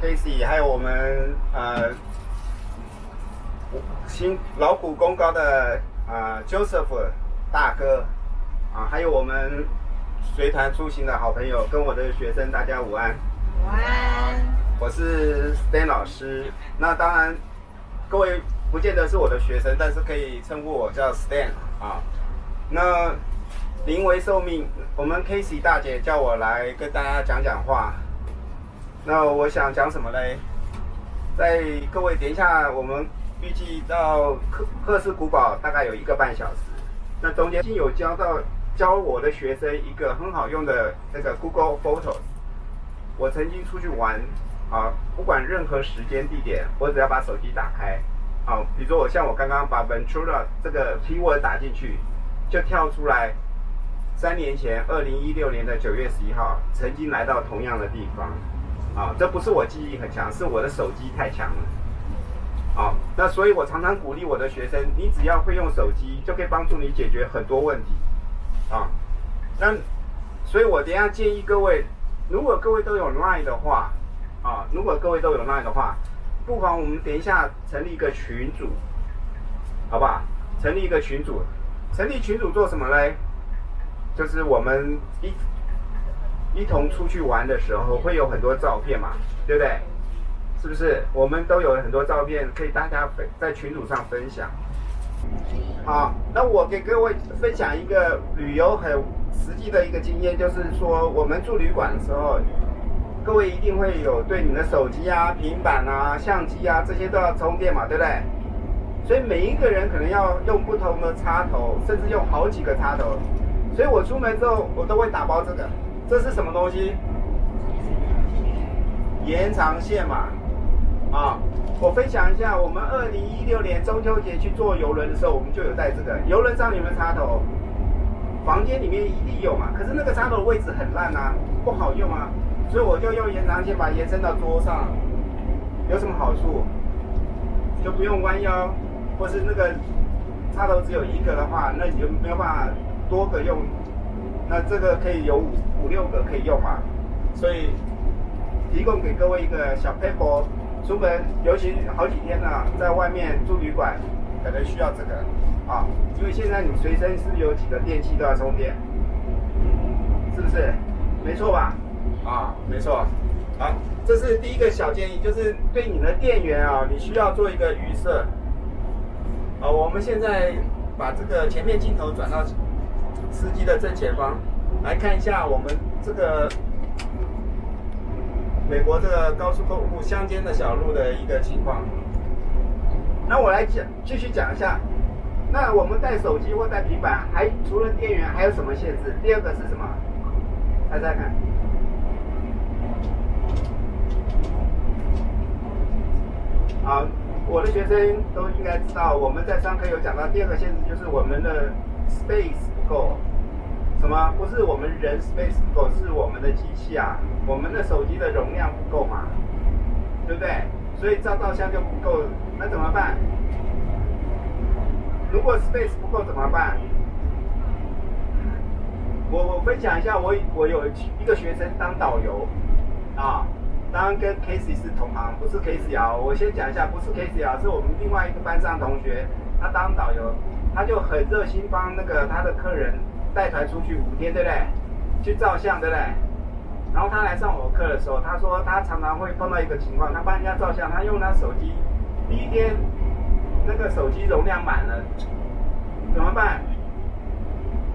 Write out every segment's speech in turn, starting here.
Casey， 还有我们新劳苦功高的Joseph 大哥还有我们随团出行的好朋友跟我的学生，大家午安。午安，我是 Stan 老师。那当然，各位不见得是我的学生，但是可以称呼我叫 Stan 那临危受命，我们 Casey 大姐叫我来跟大家讲讲话。那我想讲什么嘞？在各位等一下，我们预计到赫氏古堡大概有1个半小时。那中间有教我的学生一个很好用的那个 Google Photos。我曾经出去玩不管任何时间地点，我只要把手机打开比如说我刚刚把 Ventura 这个 keyword 打进去，就跳出来3年前2016年的9月11号曾经来到同样的地方这不是我记忆很强，是我的手机太强了那所以我常常鼓励我的学生，你只要会用手机就可以帮助你解决很多问题那所以我等一下建议各位，如果各位都有 Line 的话不妨我们等一下成立一个群组，好不好？成立一个群组，成立群组做什么嘞？就是我们一同出去玩的时候会有很多照片嘛，对不对？是不是？我们都有很多照片可以大家在群组上分享。好，那我给各位分享一个旅游很实际的一个经验，就是说我们住旅馆的时候，各位一定会有对你的手机平板相机这些都要充电嘛，对不对？所以每一个人可能要用不同的插头，甚至用好几个插头。所以我出门之后，我都会打包这个。这是什么东西？延长线嘛。我分享一下，我们2016年中秋节去坐邮轮的时候，我们就有带这个。邮轮上有没有插头？房间里面一定有嘛。可是那个插头的位置很烂不好用所以我就用延长线把它延伸到桌上。有什么好处？就不用弯腰，或是那个插头只有一个的话，那你就没有办法多个用。那这个可以有5、6个可以用嘛。所以提供给各位一个小 paper， 出门尤其好几天在外面住旅馆，可能需要这个因为现在你随身是有几个电器都要充电，是不是？没错吧？没错。好，这是第一个小建议，就是对你的电源你需要做一个预设。我们现在把这个前面镜头转到司机的正前方，来看一下我们这个美国这个高速公路乡间的小路的一个情况。那我来继续讲一下。那我们带手机或带平板，除了电源还有什么限制？第二个是什么？大家看。我的学生都应该知道，我们在上课有讲到第二个限制，就是我们的 space 不够。什么？不是我们人 space 不够，是我们的机器我们的手机的容量不够嘛，对不对？所以照相就不够，那怎么办？如果 space 不够怎么办？我分享一下，我有一个学生当导游当然跟 Casey 是同行，不是 Casey 我先讲一下，不是 Casey 是我们另外一个班上同学，他当导游，他就很热心帮他的客人带团出去5天，对不对？去照相，对不对？然后他来上我课的时候，他说他常常会碰到一个情况，他帮人家照相，他用他手机，第一天那个手机容量满了，怎么办？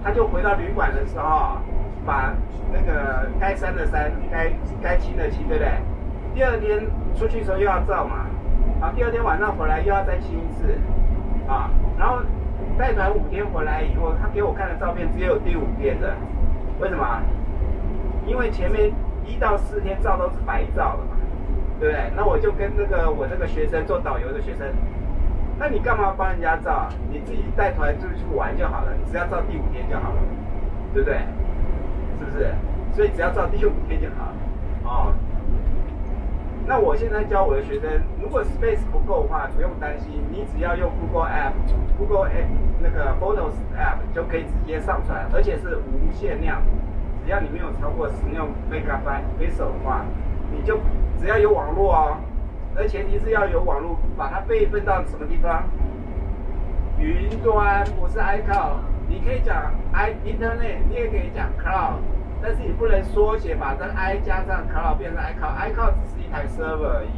他就回到旅馆的时候，把那个该删的删，该清的清，对不对？第二天出去的时候又要照嘛，第二天晚上回来又要再清一次然后带团5天回来以后，他给我看的照片只有第5天的，为什么？因为前面1到4天照都是白照的嘛，对不对？那我就跟我这个学生做导游的学生，那你干嘛帮人家照？你自己带团就去玩就好了，你只要照第5天就好了，对不对？是不是？所以只要照第5天就好了那我现在教我的学生，如果 space 不够的话，不用担心，你只要用 Google App 那个 Photos App 就可以直接上传，而且是无限量，只要你没有超过16 MB pixel 的话，你就只要有网络哦，而前提是要有网络，把它备份到什么地方？云端，不是 iCloud。你可以讲 Internet， 你也可以讲 Cloud， 但是你不能缩写把这 I 加上 Cloud 变成 iCloud，iCloud 只是一台 server 而已。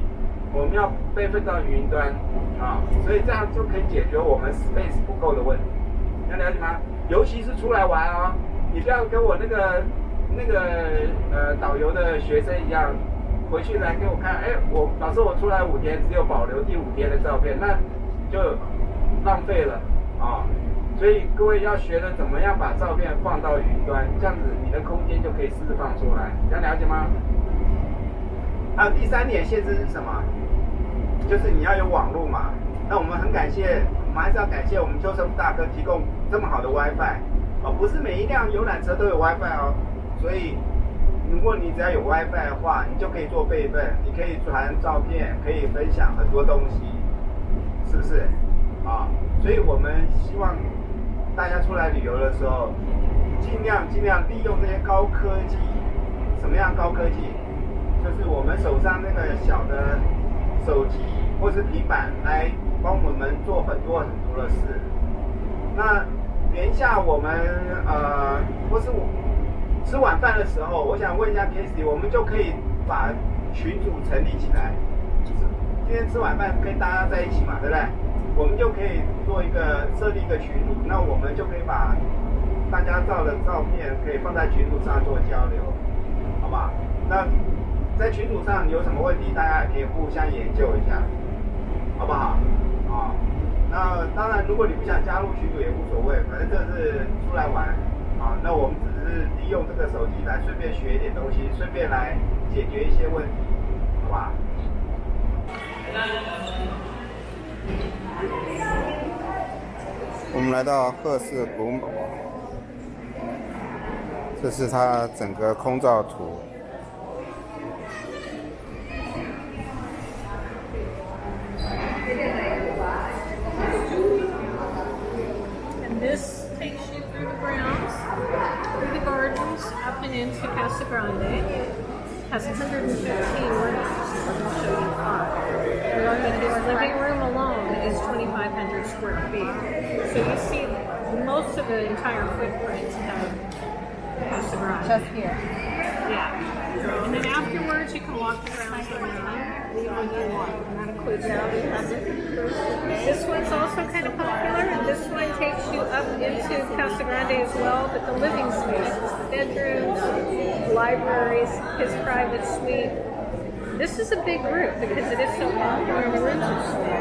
我们要备份到云端啊，所以这样就可以解决我们 space 不够的问题。要了解吗？尤其是出来玩哦，你不要跟我那个导游的学生一样，回去来给我看，老师我出来5天，只有保留第5天的照片，那就浪费了啊。所以各位要学的怎么样把照片放到云端，这样子你的空间就可以释放出来，这样了解吗？还有第3点限制是什么？就是你要有网络嘛。那我们很感谢，我们还是要感谢我们救生大哥提供这么好的 WiFi 哦，不是每一辆游览车都有 WiFi 哦，所以如果你只要有 WiFi 的话，你就可以做备份，你可以传照片，可以分享很多东西，是不是？啊，所以我们希望大家出来旅游的时候，尽量利用这些高科技。什么样高科技？就是我们手上那个小的手机或是平板来帮我们做很多的事。那连下我们或是吃晚饭的时候，我想问一下 Casey， 我们就可以把群组成立起来。今天吃晚饭跟大家在一起嘛，对不对？我们就可以设立一个群组，那我们就可以把大家照的照片可以放在群组上做交流，好不好？那在群组上有什么问题，大家也可以互相研究一下，好不好？啊，那当然，如果你不想加入群组也无所谓，反正这是出来玩啊。那我们只是利用这个手机来顺便学一点东西，顺便来解决一些问题，好不好？我们来到和氏古堡，这是它整个空照图。And this takes you through the grounds, through the gardens, up and into Casa Grande. Has 115 rooms. I'll show you 5. This living room alone is 2,500 square feet. So you see most of the entire footprint of Casa Grande. Just here. Yeah. And then afterwards you can walk the grounds on your own. And that includes this one's also kind of popular, and this one takes you up into Casa Grande as well, but the living spaces, the bedrooms, libraries, his private suite. This is a big group because it is so popular and the rooms are small.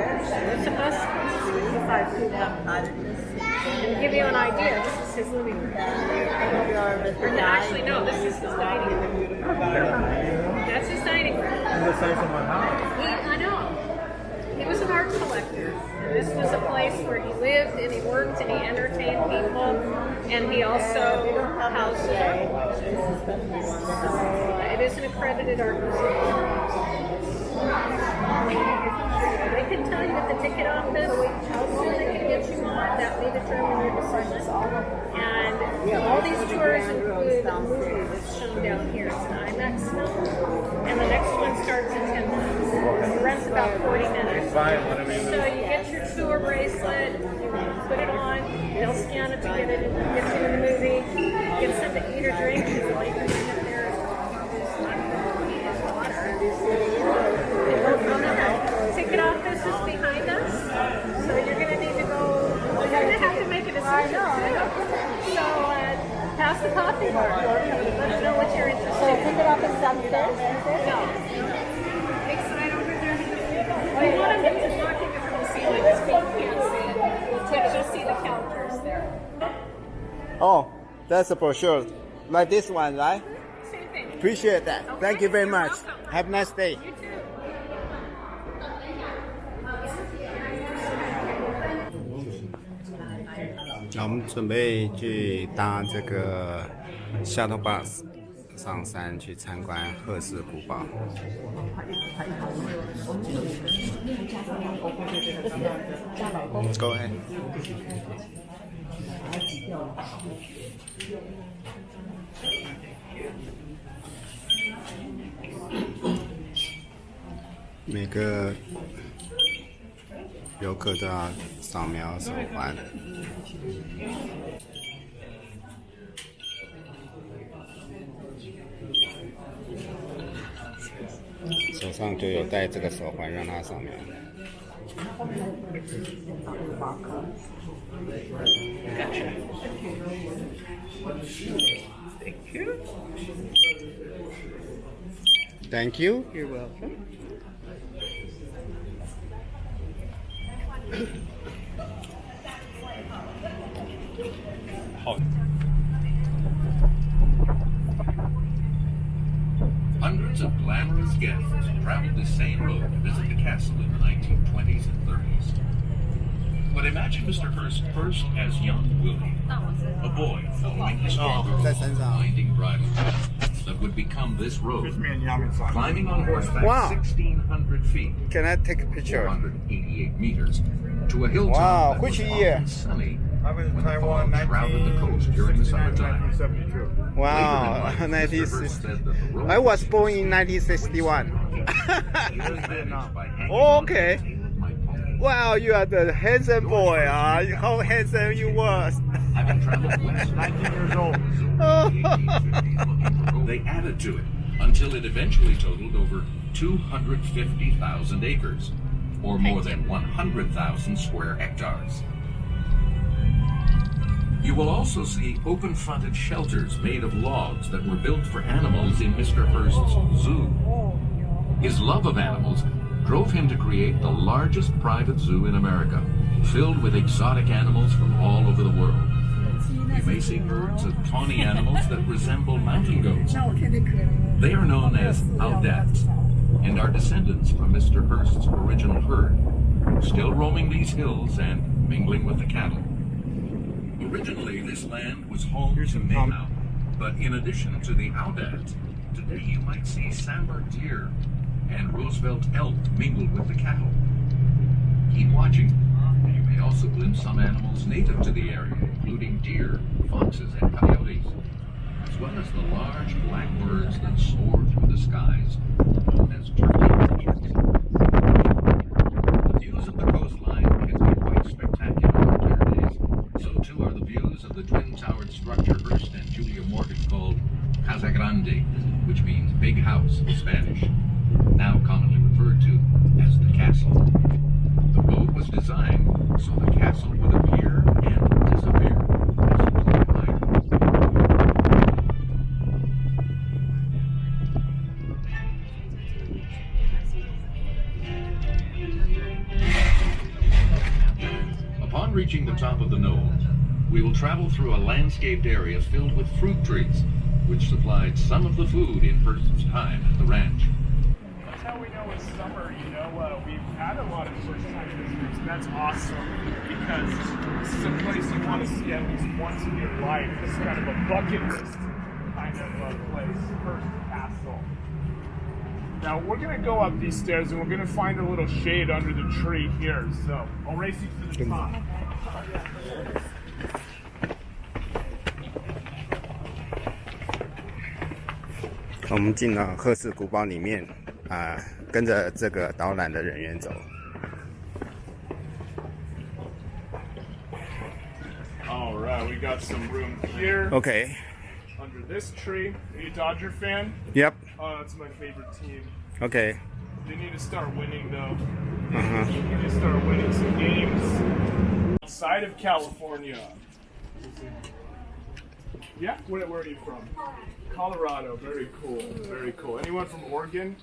It's a must. And to give you an idea, this is his living room. Actually, no, this is his dining room. That's his dining room. I know. He was an art collector. And this was a place where he lived and he worked and he entertained people. And he also housed them. It is an accredited art museum. They can tell you at the ticket office how soon they can get you on. That may determine your decision. And all these tours include a movie that's shown down here. It's an IMAX film. And the next one starts in 10 minutes. It runs about 40 minutes. So you get your tour bracelet, put it on, they'll scan it to get you in the movie. You get something to eat or drink, because all you can drink up there is water. Ticket office is behind us, so you're going to need to go, you're going to have to make a decision too. So pass the coffee bar. Let us know what you're interested in. So ticket office downstairs? No. Big sign over there. We want him to knocking it from the ceiling. His feet can't see it. But you'll see the counters there. Oh, that's a brochure. Like this one, right? Same thing. Appreciate that. Okay. Thank you very You're much. welcome. Have a nice day. You too. 那我们准备去搭这个 shuttle bus 上山去参观和氏古堡。Go ahead. 个游客都要扫描手环。手上就有戴这个手环，让他扫描。Gotcha. Thank you. Thank you. You're welcome. Hundreds of glamorous guests traveled the same road to visit the castle in the 1920s and 30s. But imagine Mr. Hearst first as young Willie, a boy following his father along the winding bridle path that would become this road, climbing on horseback 1,600 feet, Can I take a picture? 488 meters, to a hilltop that was often sunny when the fog shrouded the coast during the summertime. Wow, Later in life, Mr. Hearst said that the road I was born in 1961. Oh, okay. Wow, you are the handsome boy. How handsome you was. Having traveled west, 19 years old. They added to it until it eventually totaled over 250,000 acres, or more than 100,000 square hectares. You will also see open-fronted shelters made of logs that were built for animals in Mr. Hearst's zoo. His love of animals drove him to create the largest private zoo in America, filled with exotic animals from all over the world. You may see herds of tawny animals that resemble mountain goats. They are known as audets and are descendants from Mr. Hearst's original herd, still roaming these hills and mingling with the cattle. Originally, this land was home to mayhau, but in addition to the audets, today you might see sambar deer and Roosevelt elk mingled with the cattle. Keep watching, and you may also glimpse some animals native to the area, including deer, foxes, and coyotes, as well as the large black birds that soar through the skies, known as turkey vultures. The views of the coastline can be quite spectacular on clear days. So too are the views of the twin-towered structure Hearst and Julia Morgan called Casa Grande, which means big house in Spanish, now commonly referred to as the castle. The road was designed so the castle would appear and disappear as you climb higher. Upon reaching the top of the knoll, we will travel through a landscaped area filled with fruit trees, which supplied some of the food in Hearst's time at the ranch. That's how we know it's summer, you know. We've had a lot of first-time visitors, and that's awesome because this is a place you want to see at least once in your life. It's kind of a bucket list kind of place, Hearst Castle. Now, we're going to go up these stairs, and we're going to find a little shade under the tree here. So, I'll race you to the top. 我们进了赫氏古堡里面跟着这个导览的人员走。All right, we got some room here. Okay. Under this tree. Are you a Dodger fan? Yep. Oh, that's my favorite team. Okay. They need to start winning, though. Uh-huh. They need to start winning some games. Outside of California. Yeah? Where are you from? Colorado. Very cool. Very cool. Anyone from Oregon?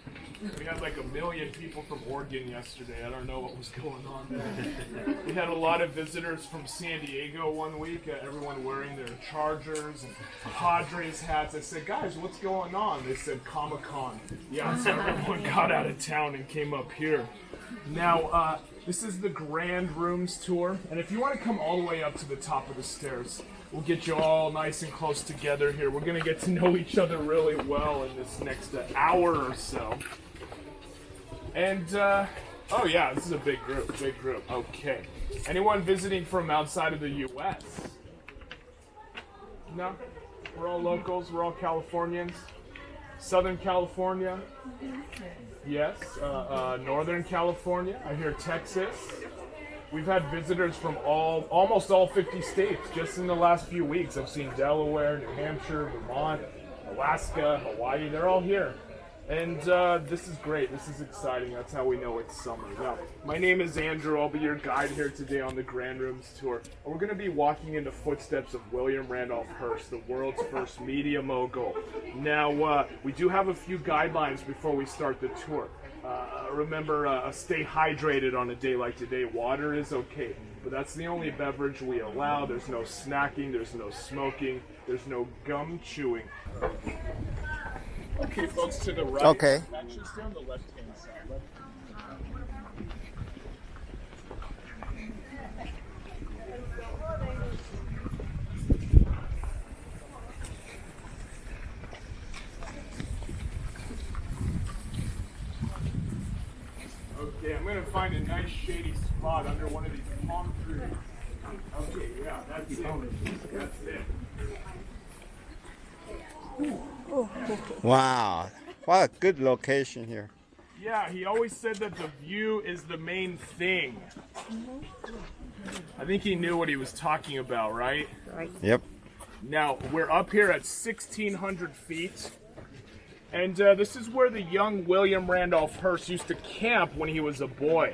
We had like 1 million people from Oregon yesterday. I don't know what was going on there. We had a lot of visitors from San Diego one week. Everyone wearing their Chargers and Padres hats. I said, guys, what's going on? They said Comic-Con. Yeah, so everyone got out of town and came up here. Now, this is the Grand Rooms tour. And if you want to come all the way up to the top of the stairs, we'll get you all nice and close together here. We're going to get to know each other really well in this next hour or so. And, oh yeah, this is a big group, Okay. Anyone visiting from outside of the U.S.? No? We're all locals, we're all Californians. Southern California. Yes. Northern California. I hear Texas. We've had visitors from almost all 50 states just in the last few weeks. I've seen Delaware, New Hampshire, Vermont, Alaska, Hawaii. They're all here. And this is great. This is exciting. That's how we know it's summer. Now, my name is Andrew. I'll be your guide here today on the Grand Rooms Tour. And we're going to be walking in the footsteps of William Randolph Hearst, the world's first media mogul. Now, we do have a few guidelines before we start the tour. Remember, stay hydrated on a day like today. Water is okay, but that's the only beverage we allow. There's no snacking, there's no smoking, there's no gum chewing. Okay, folks, to the right. Okay. Actually, stay on the left-hand side. Okay, I'm going to find a nice shady spot under one of these palm trees. Okay, yeah, that's it. That's it. Wow, what a good location here. Yeah, he always said that the view is the main thing. I think he knew what he was talking about, right? Right. Yep. Now, we're up here at 1,600 feet. And this is where the young William Randolph Hearst used to camp when he was a boy.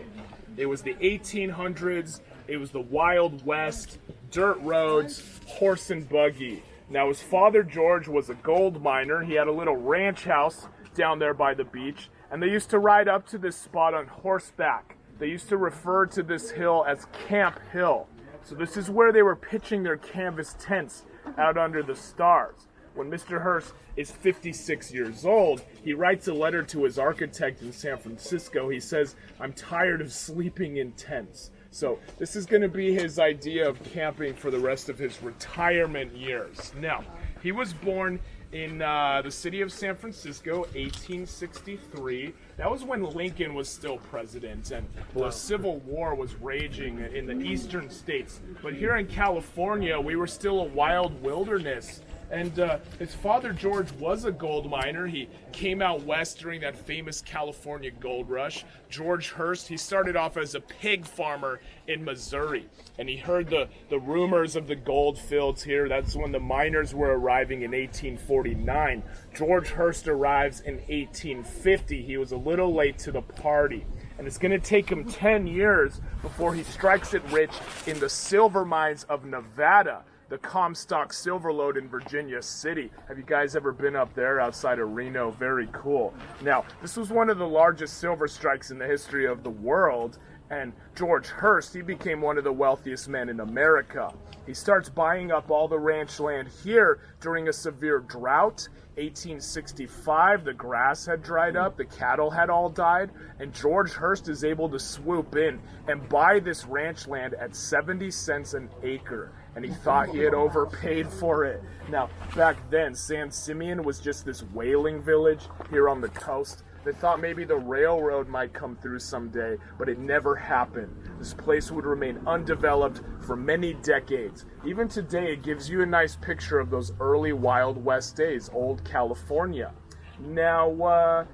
It was the 1800s. It was the Wild West, dirt roads, horse and buggy. Now, his father, George, was a gold miner. He had a little ranch house down there by the beach, and they used to ride up to this spot on horseback. They used to refer to this hill as Camp Hill. So this is where they were pitching their canvas tents out under the stars. When Mr. Hearst is 56 years old, he writes a letter to his architect in San Francisco. He says, "I'm tired of sleeping in tents." So this is going to be his idea of camping for the rest of his retirement years. Now, he was born in the city of San Francisco, 1863. That was when Lincoln was still president, and the Civil War was raging in the eastern states. But here in California, we were still a wild wilderness. And his father, George, was a gold miner. He came out west during that famous California gold rush. George Hearst, he started off as a pig farmer in Missouri. And he heard the rumors of the gold fields here. That's when the miners were arriving in 1849. George Hearst arrives in 1850. He was a little late to the party. And it's going to take him 10 years before he strikes it rich in the silver mines of Nevada. The Comstock Silver Lode in Virginia City. Have you guys ever been up there outside of Reno? Very cool. Now, this was one of the largest silver strikes in the history of the world, and George Hearst, he became one of the wealthiest men in America. He starts buying up all the ranch land here during a severe drought. 1865, the grass had dried up, the cattle had all died, and George Hearst is able to swoop in and buy this ranch land at 70 cents an acre. And he thought he had overpaid for it. Now, back then, San Simeon was just this whaling village here on the coast. They thought maybe the railroad might come through someday, but it never happened. This place would remain undeveloped for many decades. Even today, it gives you a nice picture of those early Wild West days, old California. Now,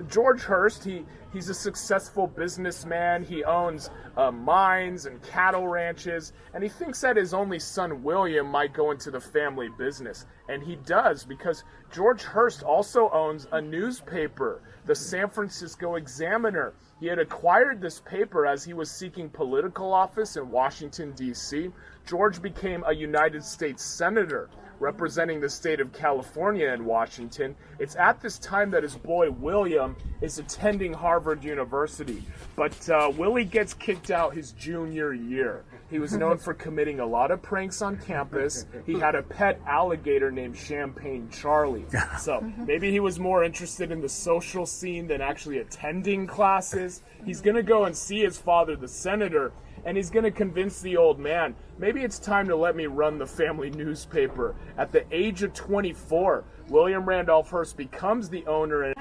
George Hearst, he's a successful businessman. He owns mines and cattle ranches, and he thinks that his only son William might go into the family business. And he does, because George Hearst also owns a newspaper, the San Francisco Examiner. He had acquired this paper as he was seeking political office in Washington, D.C. George became a United States Senator, representing the state of California in Washington. It's at this time that his boy William is attending Harvard University. But Willie gets kicked out his junior year. He was known for committing a lot of pranks on campus. He had a pet alligator named Champagne Charlie. So maybe he was more interested in the social scene than actually attending classes. He's going to go and see his father, the senator, and he's going to convince the old man, maybe it's time to let me run the family newspaper. At the age of 24, William Randolph Hearst becomes the owner.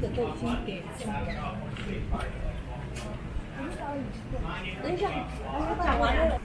个都已经点上了。等一下，我讲完了。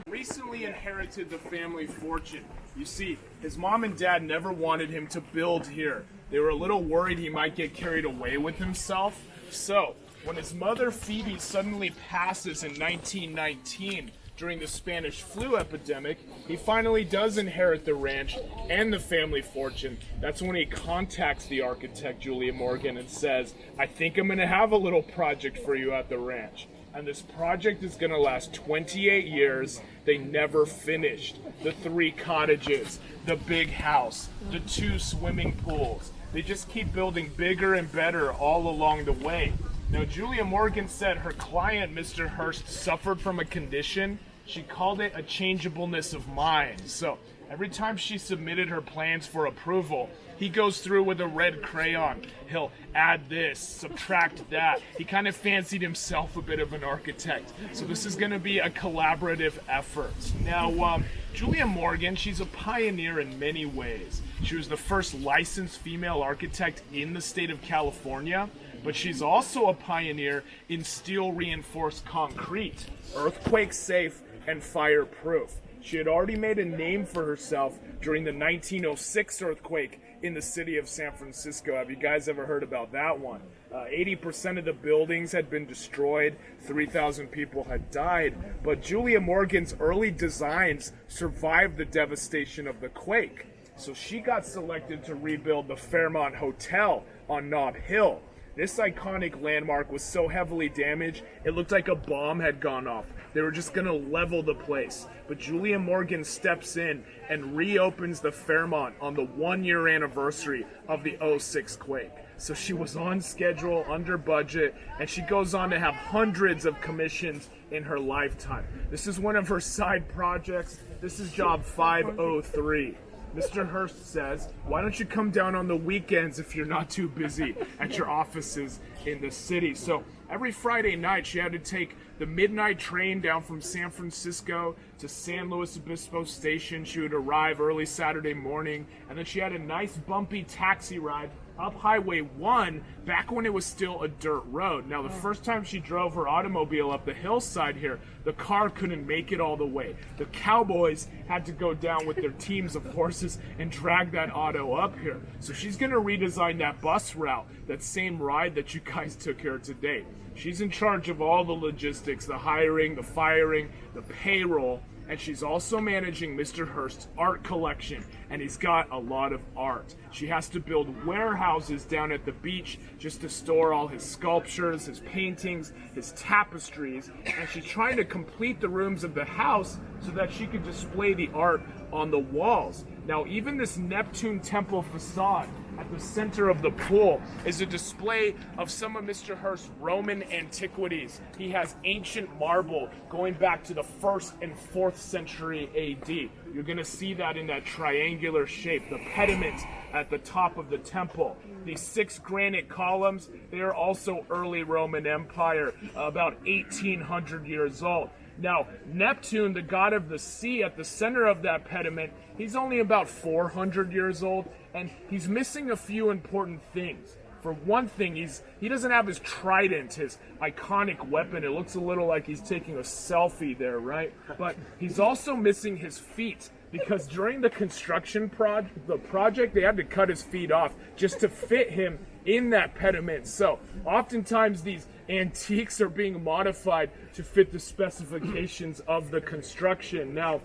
Recently inherited the family fortune. You see, his mom and dad never wanted him to build here. They were a little worried he might get carried away with himself. So, when his mother Phoebe suddenly passes in 1919 during the Spanish flu epidemic, he finally does inherit the ranch and the family fortune. That's when he contacts the architect Julia Morgan and says, I think I'm gonna have a little project for you at the ranch. And this project is going to last 28 years. They never finished. The 3 cottages, the big house, the 2 swimming pools. They just keep building bigger and better all along the way. Now, Julia Morgan said her client, Mr. Hurst, suffered from a condition. She called it a changeableness of mind. So every time she submitted her plans for approval, he goes through with a red crayon. He'll add this, subtract that. He kind of fancied himself a bit of an architect. So this is going to be a collaborative effort. Now, Julia Morgan, she's a pioneer in many ways. She was the first licensed female architect in the state of California, but she's also a pioneer in steel reinforced concrete, earthquake safe and fireproof. She had already made a name for herself during the 1906 earthquake in the city of San Francisco. Have you guys ever heard about that one? 80% of the buildings had been destroyed, 3,000 people had died, but Julia Morgan's early designs survived the devastation of the quake. So she got selected to rebuild the Fairmont Hotel on Nob Hill. This iconic landmark was so heavily damaged, it looked like a bomb had gone off. They were just going to level the place. But Julia Morgan steps in and reopens the Fairmont on the 1-year anniversary of the 06 quake. So she was on schedule, under budget, and she goes on to have hundreds of commissions in her lifetime. This is one of her side projects. This is job 503. Mr. Hurst says, why don't you come down on the weekends if you're not too busy at your offices in the city? So every Friday night, she had to take the midnight train down from San Francisco to San Luis Obispo Station. She would arrive early Saturday morning, and then she had a nice bumpy taxi ride up Highway 1 back when it was still a dirt road. Now, the first time she drove her automobile up the hillside here, the car couldn't make it all the way. The cowboys had to go down with their teams of horses and drag that auto up here. So she's going to redesign that bus route, that same ride that you guys took here today. She's in charge of all the logistics, the hiring, the firing, the payroll, and she's also managing Mr. Hurst's art collection, and he's got a lot of art. She has to build warehouses down at the beach just to store all his sculptures, his paintings, his tapestries, and she's trying to complete the rooms of the house so that she could display the art on the walls. Now, even this Neptune Temple facade at the center of the pool is a display of some of Mr. Hurst's Roman antiquities. He has ancient marble going back to the 1st and 4th century AD. You're going to see that in that triangular shape, the pediment at the top of the temple. These 6 granite columns, they are also early Roman Empire, about 1800 years old. Now, Neptune, the god of the sea, at the center of that pediment, he's only about 400 years old, and he's missing a few important things. For one thing, he doesn't have his trident, his iconic weapon. It looks a little like he's taking a selfie there, right? But he's also missing his feet, because during the construction project, they had to cut his feet off just to fit him in that pediment. So oftentimes these antiques are being modified to fit the specifications of the construction. Now,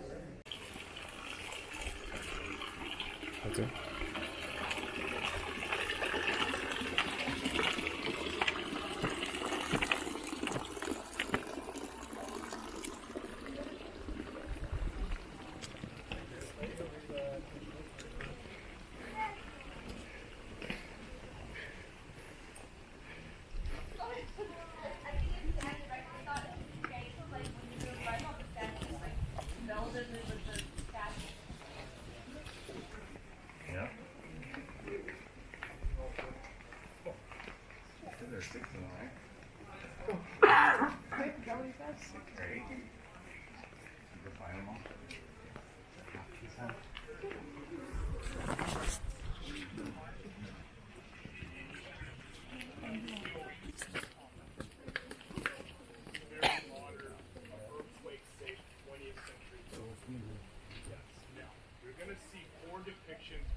okay.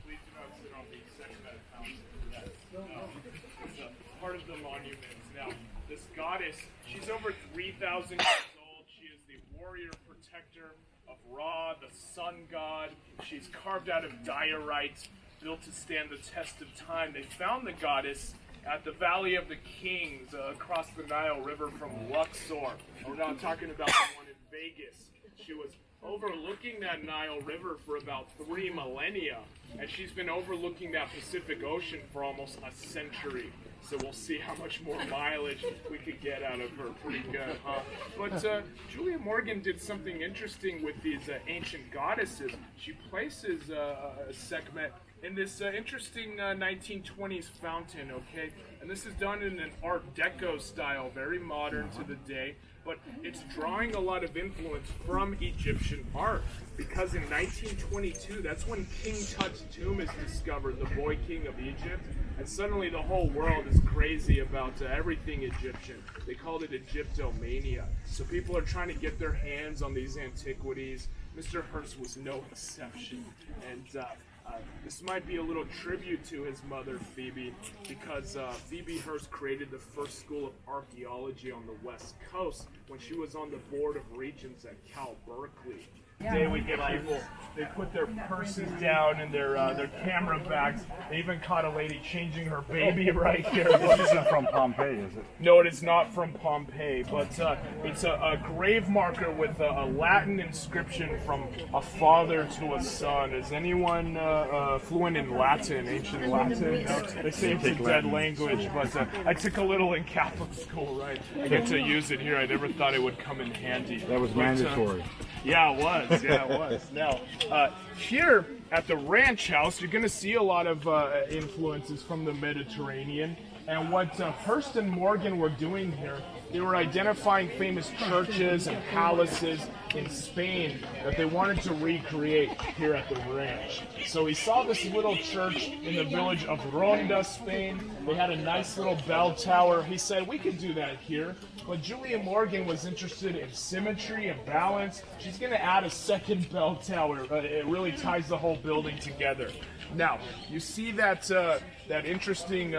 Please do not sit on the second fountain. It's a part of the monuments. Now, this goddess, she's over 3,000 years old. She is the warrior protector of Ra, the sun god. She's carved out of diorite, built to stand the test of time. They found the goddess at the Valley of the Kings across the Nile River from Luxor. We're not talking about the one in Vegas. She was overlooking that Nile River for about 3 millennia, and she's been overlooking that Pacific Ocean for almost a century. So we'll see how much more mileage we could get out of her. Pretty good, huh? But Julia Morgan did something interesting with these ancient goddesses. She places Sekhmet in this interesting 1920s fountain, okay? And this is done in an Art Deco style, very modern to the day. But it's drawing a lot of influence from Egyptian art, because in 1922, that's when King Tut's tomb is discovered, the boy king of Egypt, and suddenly the whole world is crazy about everything Egyptian. They called it Egyptomania. So people are trying to get their hands on these antiquities. Mr. Hearst was no exception, and this might be a little tribute to his mother, Phoebe, because Phoebe Hearst created the first school of archaeology on the West Coast when she was on the board of regents at Cal Berkeley. Today we get people, they put their purses down in their camera bags. They even caught a lady changing her baby right here. This isn't from Pompeii, is it? No, it is not from Pompeii, but it's a grave marker with a Latin inscription from a father to a son. Is anyone fluent in Latin, ancient Latin? No? They say it's a dead language, but I took a little in Catholic school, right? I get to use it here. I never thought it would come in handy. That was mandatory. Yeah, it was. Yeah, it was. Now, here at the ranch house, you're going to see a lot of influences from the Mediterranean. And what Hearst and Morgan were doing here, they were identifying famous churches and palaces in Spain that they wanted to recreate here at the ranch. So he saw this little church in the village of Ronda, Spain. They had a nice little bell tower. He said, we could do that here. But Julia Morgan was interested in symmetry and balance. She's going to add a second bell tower. It really ties the whole building together. Now, you see that that interesting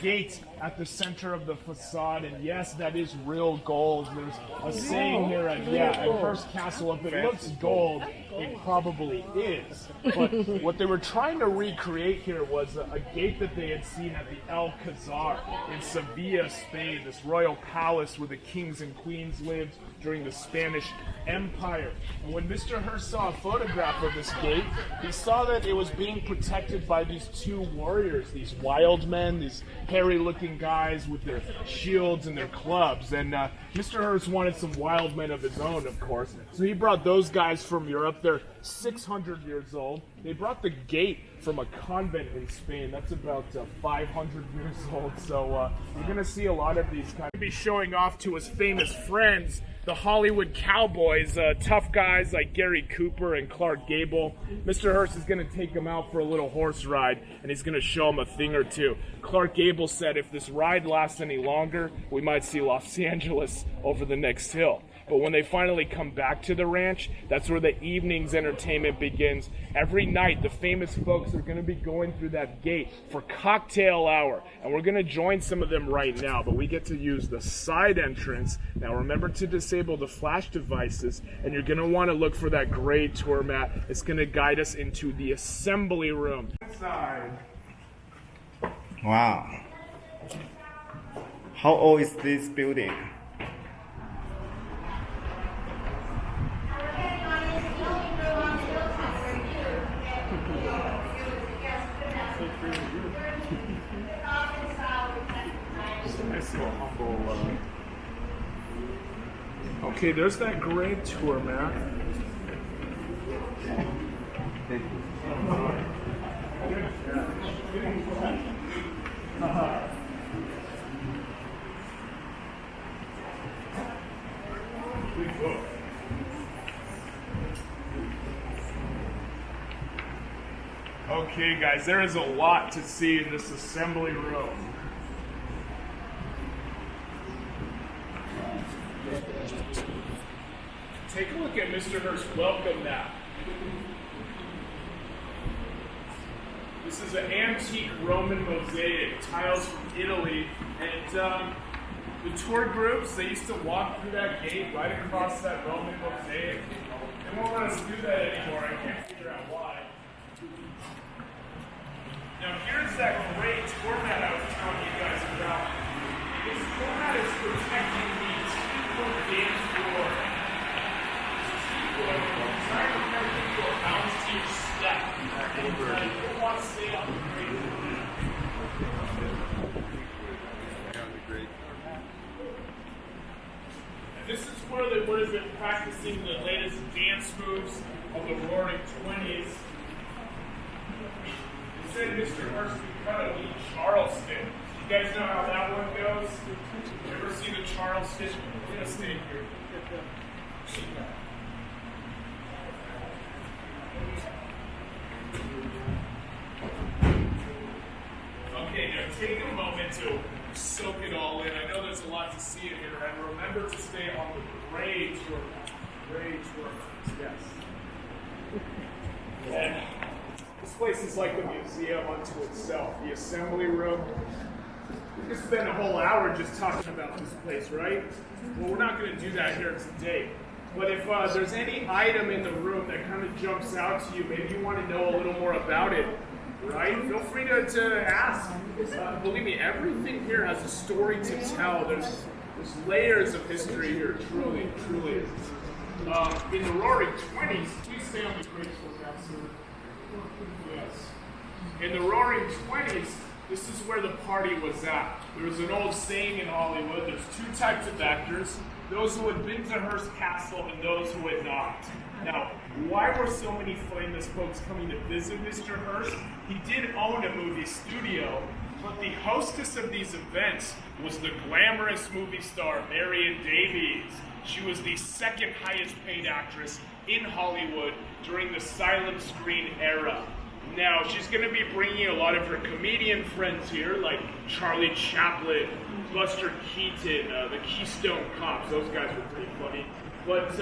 gate at the center of the facade, and yes, that is real gold. There's a saying here at Hearst Castle, if it looks gold, it probably is. But what they were trying to recreate here was a gate that they had seen at the Alcazar in Sevilla, Spain, this royal palace where the kings and queens lived during the Spanish Empire. And when Mr. Hearst saw a photograph of this gate, he saw that it was being protected by these two warriors, these wild men, these hairy-looking guys with their shields and their clubs. And Mr. Hearst wanted some wild men of his own, of course. So he brought those guys from Europe. They're 600 years old. They brought the gate from a convent in Spain. That's about 500 years old. So you're going to see a lot of these kind of be showing off to his famous friends, the Hollywood cowboys, tough guys like Gary Cooper and Clark Gable. Mr. Hearst is going to take them out for a little horse ride, and he's going to show them a thing or two. Clark Gable said if this ride lasts any longer, we might see Los Angeles over the next hill. But when they finally come back to the ranch, that's where the evening's entertainment begins. Every night, the famous folks are going to be going through that gate for cocktail hour. And we're going to join some of them right now, but we get to use the side entrance. Now remember to disable the flash devices, and you're going to want to look for that gray tour mat. It's going to guide us into the assembly room. Inside. Wow. How old is this building? Okay, there's that gray tour mat. Big book. Okay, guys, there is a lot to see in this assembly room. Take a look at Mr. Hurst's welcome map. This is an antique Roman mosaic, tiles from Italy, and the tour groups, they used to walk through that gate right across that Roman mosaic. They won't let us do that anymore. I can't figure out why. Now here's that great tour mat I was telling you guys about. This tour mat is protecting the T002 dance floor. T002 is trying to make people bounce to your step. And you'll want to stay on the grade. This is where they would have been practicing the latest dance moves of the Roaring 20s. They said Mr. Hurst could cut a neat Charleston. You guys know how that one goes? You ever see the Charleston? We're going to stay here. Okay, now take a moment to soak it all in. I know there's a lot to see in here, and remember to stay on the gray tour. Gray tour, yes. And this place is like a museum unto itself. The assembly room. We could spend a whole hour just talking about this place, right? Well, we're not going to do that here today. But if there's any item in the room that kind of jumps out to you, maybe you want to know a little more about it, right? Feel free to ask. Believe me, everything here has a story to tell. There's layers of history here, truly, truly. In the Roaring 20s, please stay on the great floor, sir. Yes. In the Roaring 20s, this is where the party was at. There was an old saying in Hollywood, there's two types of actors, those who had been to Hearst Castle and those who had not. Now, why were so many famous folks coming to visit Mr. Hurst? He did own a movie studio, but the hostess of these events was the glamorous movie star Marion Davies. She was the second highest paid actress in Hollywood during the silent screen era. Now, she's going to be bringing a lot of her comedian friends here, like Charlie Chaplin, Buster Keaton, the Keystone Cops. Those guys were pretty funny. But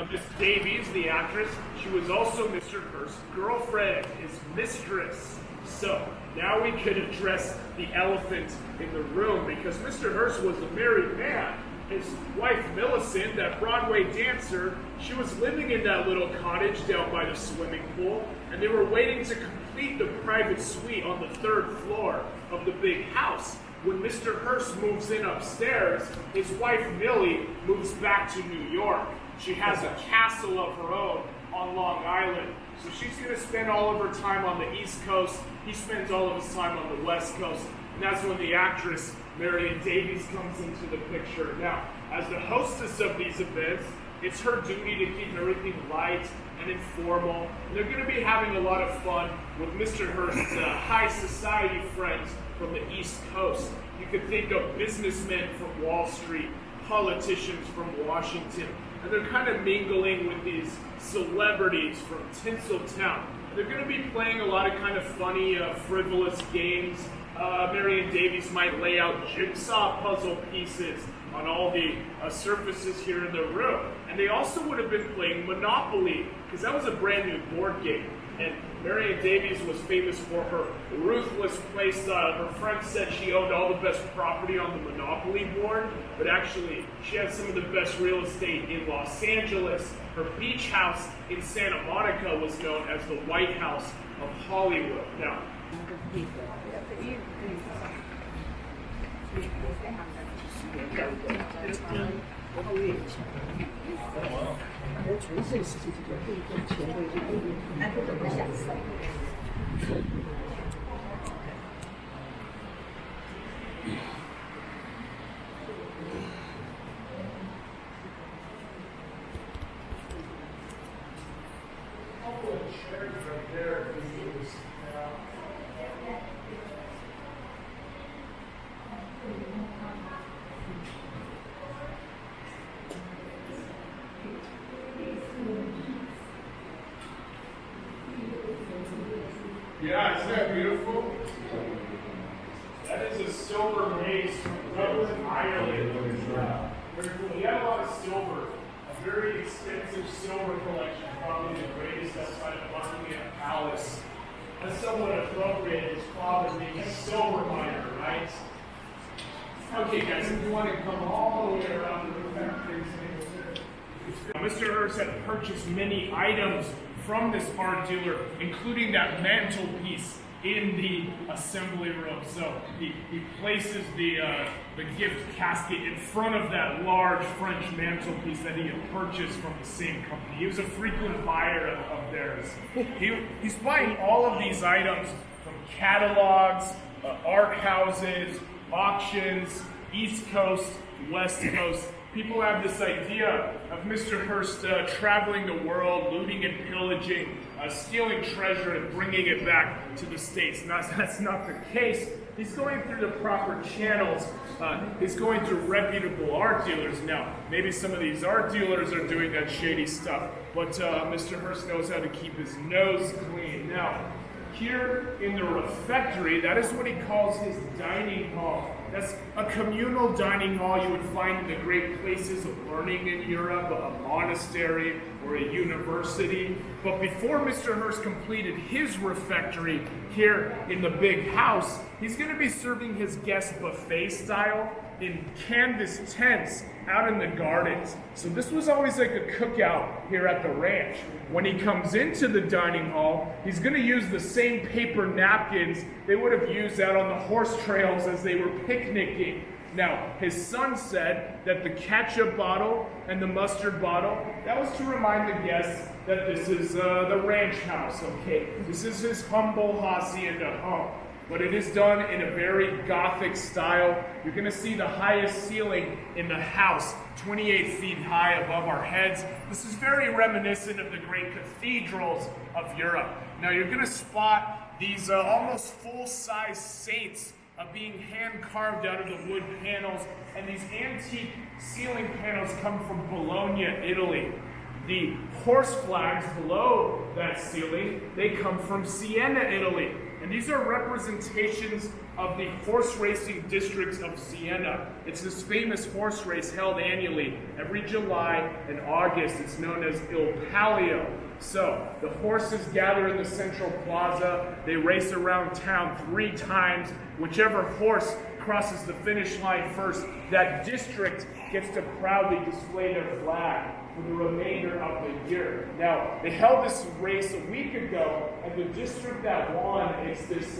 Miss Davies, the actress, she was also Mr. Hurst's girlfriend, his mistress. So, now we could address the elephant in the room, because Mr. Hurst was a married man. His wife, Millicent, that Broadway dancer, she was living in that little cottage down by the swimming pool, and they were waiting to complete the private suite on the 3rd floor of the big house. When Mr. Hurst moves in upstairs, his wife, Millie, moves back to New York. She has a castle of her own on Long Island. So she's going to spend all of her time on the East Coast. He spends all of his time on the West Coast. And that's when the actress, Marion Davies, comes into the picture. Now, as the hostess of these events, it's her duty to keep everything light and informal. And they're going to be having a lot of fun with Mr. Hurst's high society friends from the East Coast. You could think of businessmen from Wall Street, politicians from Washington, and they're kind of mingling with these celebrities from Tinseltown. They're going to be playing a lot of kind of funny, frivolous games. Marion Davies might lay out jigsaw puzzle pieces on all the surfaces here in the room. And they also would have been playing Monopoly, because that was a brand new board game. And Marion Davies was famous for her ruthless play style. Her friends said she owned all the best property on the Monopoly board, but actually she had some of the best real estate in Los Angeles. Her beach house in Santa Monica was known as the White House of Hollywood. Now, Yeah, isn't that beautiful? That is a silver vase from Dublin, Ireland. Very cool. He had a lot of silver, a very extensive silver collection, probably the greatest outside of Buckingham Palace. That's somewhat appropriate, his father being a silver miner, right? Okay, guys, if you want to come all the way around the refectory, Mr. Hurst had purchased many items from this art dealer, including that mantelpiece in the assembly room. So he places the gift casket in front of that large French mantelpiece that he had purchased from the same company. He was a frequent buyer of theirs. He's buying all of these items from catalogs, art houses, auctions, East Coast, West Coast. People have this idea of Mr. Hurst traveling the world, looting and pillaging, stealing treasure and bringing it back to the States. That's not the case. He's going through the proper channels. He's going through reputable art dealers. Now, maybe some of these art dealers are doing that shady stuff, but Mr. Hurst knows how to keep his nose clean. Now, here in the refectory, that is what he calls his dining hall. That's a communal dining hall you would find in the great places of learning in Europe, a monastery or a university. But before Mr. Hurst completed his refectory here in the big house, he's going to be serving his guests buffet style in canvas tents out in the gardens. So this was always like a cookout here at the ranch. When he comes into the dining hall, he's going to use the same paper napkins they would have used out on the horse trails as they were picnicking. Now, his son said that the ketchup bottle and the mustard bottle, that was to remind the guests that this is the ranch house, okay? This is his humble hacienda home. But it is done in a very Gothic style. You're going to see the highest ceiling in the house, 28 feet high above our heads. This is very reminiscent of the great cathedrals of Europe. Now you're going to spot these almost full-size saints being hand-carved out of the wood panels, and these antique ceiling panels come from Bologna, Italy. The horse flags below that ceiling, they come from Siena, Italy. And these are representations of the horse racing districts of Siena. It's this famous horse race held annually every July and August. It's known as Il Palio. So the horses gather in the central plaza. They race around town 3 times. Whichever horse crosses the finish line first, that district gets to proudly display their flag for the remainder of the year. Now, they held this race a week ago, and the district that won is this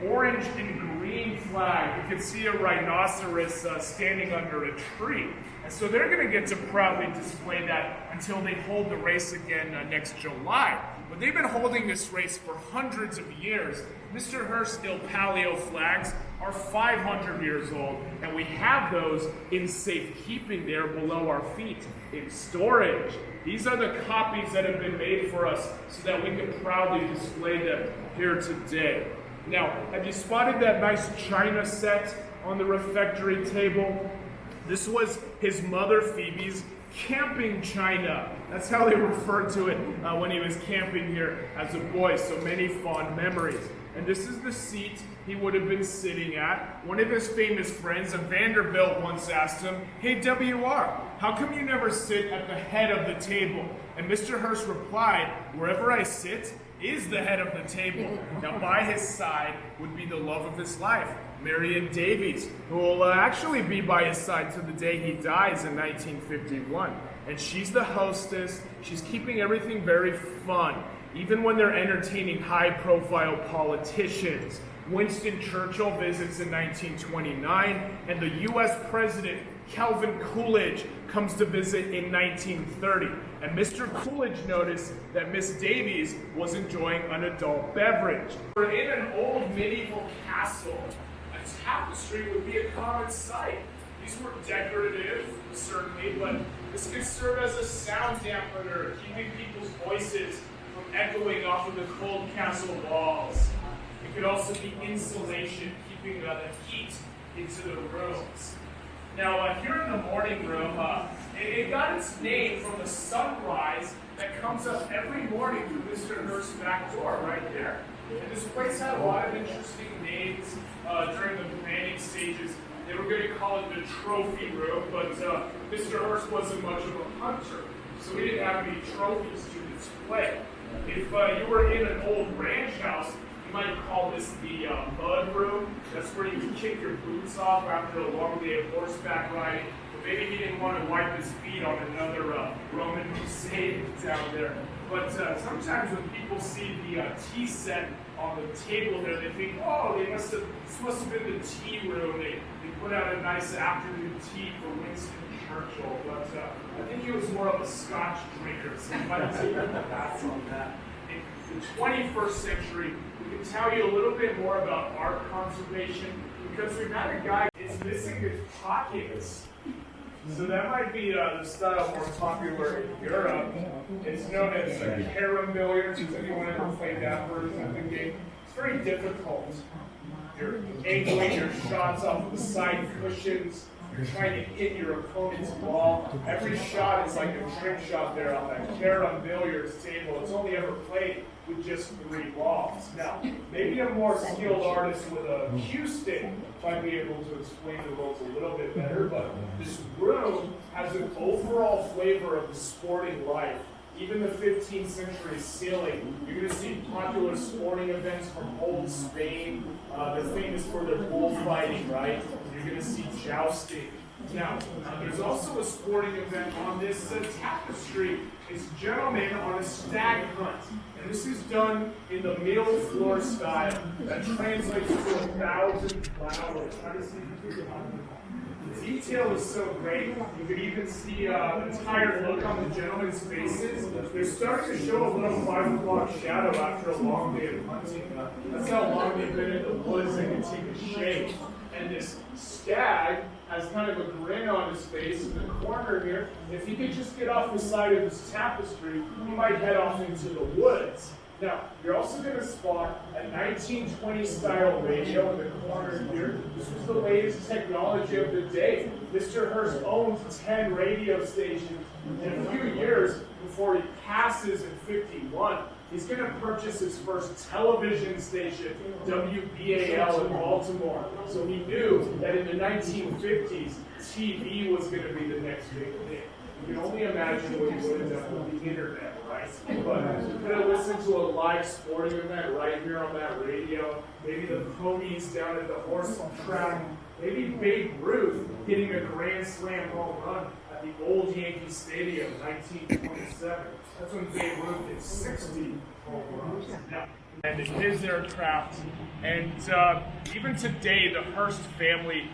orange and green flag. You can see a rhinoceros standing under a tree. And so they're going to get to proudly display that until they hold the race again next July. But they've been holding this race for hundreds of years. Mr. Hurst's Il Palio flags are 500 years old, and we have those in safekeeping there below our feet in storage. These are the copies that have been made for us so that we can proudly display them here today. Now, have you spotted that nice china set on the refectory table? This was his mother Phoebe's camping china. That's how they referred to it when he was camping here as a boy. So many fond memories. And this is the seat he would have been sitting at. One of his famous friends at Vanderbilt once asked him, "Hey, WR, how come you never sit at the head of the table?" And Mr. Hurst replied, "Wherever I sit is the head of the table." Now by his side would be the love of his life, Marion Davies, who will actually be by his side to the day he dies in 1951. And she's the hostess. She's keeping everything very fun, even when they're entertaining high-profile politicians. Winston Churchill visits in 1929, and the U.S. President Calvin Coolidge comes to visit in 1930. And Mr. Coolidge noticed that Miss Davies was enjoying an adult beverage. We're in an old medieval castle. A tapestry would be a common sight. These were decorative, certainly, but this could serve as a sound dampener, keeping people's voices from echoing off of the cold castle walls. It could also be insulation, keeping the heat into the rooms. Now, here in the morning room, it got its name from the sunrise that comes up every morning through Mr. Hurst's back door right there. And this place had a lot of interesting names during the planning stages. They were going to call it the trophy room, but Mr. Hurst wasn't much of a hunter, so we didn't have any trophies to display. If you were in an old ranch house, you might call this the mud room. That's where you would kick your boots off after a long day of horseback riding. But maybe he didn't want to wipe his feet on another Roman crusade down there. But sometimes when people see the tea set on the table there, they think, oh, this must have been the tea room. They put out a nice afternoon tea for Winston Churchill. But I think he was more of a Scotch drinker, so he might have taken a pass on that. In the 21st century, we can tell you a little bit more about art conservation because we've had a guy that's missing his pockets. So that might be the style more popular in Europe. It's known as carom billiards. Has anyone ever played that version of the game? It's very difficult. You're angling your shots off the side cushions. You're trying to hit your opponent's ball. Every shot is like a trick shot there on that carom billiards table. It's only ever played with just 3 balls. Now, maybe a more skilled artist with a cue stick might be able to explain the rules a little bit better, but this room has an overall flavor of the sporting life. Even the 15th century ceiling, you're going to see popular sporting events from old Spain. They're famous for their bullfighting, right? You're going to see jousting. Now, there's also a sporting event on this tapestry. It's a gentleman on a stag hunt. And this is done in the middle floor style. That translates to 1,000 flowers. The detail is so great. You can even see the tired look on the gentlemen's faces. They're starting to show a little 5 o'clock shadow after a long day of hunting. That's how long they've been in the woods. They can take a shake. And this stag has kind of a grin on his face in the corner here. If he could just get off the side of this tapestry, he might head off into the woods. Now, you're also going to spot a 1920 style radio in the corner here. This was the latest technology of the day. Mr. Hurst owned 10 radio stations. In a few years before he passes in 51, he's going to purchase his first television station, WBAL in Baltimore. So he knew that in the 1950s, TV was going to be the next big thing. You can only imagine what he would have done with the internet, right? But you're going to listen to a live sporting event right here on that radio. Maybe the ponies down at the horse track. Maybe Babe Ruth hitting a grand slam home run at the old Yankee Stadium, 1927. That's when Babe Ruth hit 60 home runs. Yeah. And his aircraft. And even today, the Hearst family,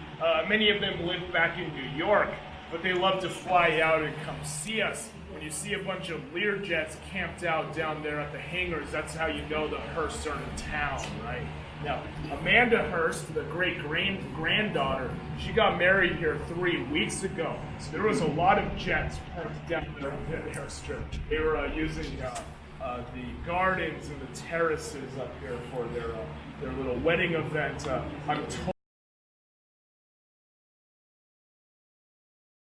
many of them live back in New York, but they love to fly out and come see us. When you see a bunch of Learjets camped out down there at the hangars, that's how you know the Hearsts are in town, right? Now, Amanda Hearst, the great-granddaughter, she got married here 3 weeks ago. So there was a lot of jets parked down there on the airstrip. They were using the gardens and the terraces up here for their little wedding event. I'm told